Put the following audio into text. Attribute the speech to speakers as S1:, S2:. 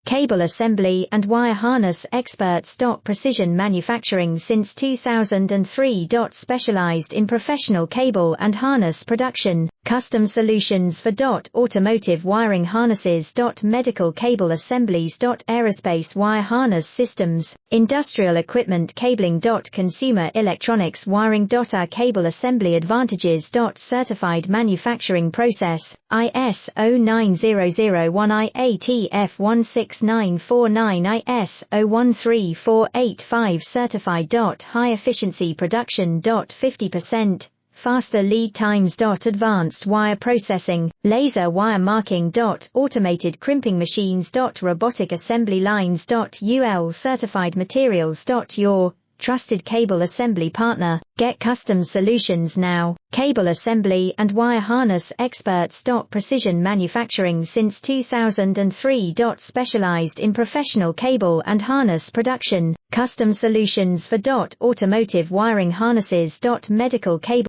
S1: cable assembly and wire harness experts. Precision manufacturing since 2003. Specialized in professional cable and harness production, custom solutions for automotive wiring harnesses. Medical cable assemblies. Aerospace wire harness systems, industrial equipment cabling. Consumer electronics wiring. Our cable assembly advantages. Certified manufacturing process, ISO 9001 IATF 16949 ISO 13485 certified. High efficiency production. 50% faster lead times. Advanced wire processing, laser wire marking. Automated crimping machines. Robotic assembly lines. UL certified materials. Your trusted cable assembly partner. Get custom solutions now. Cable assembly and wire harness experts. Precision manufacturing since 2003. Specialized in professional cable and harness production, custom solutions for automotive wiring harnesses. Medical cable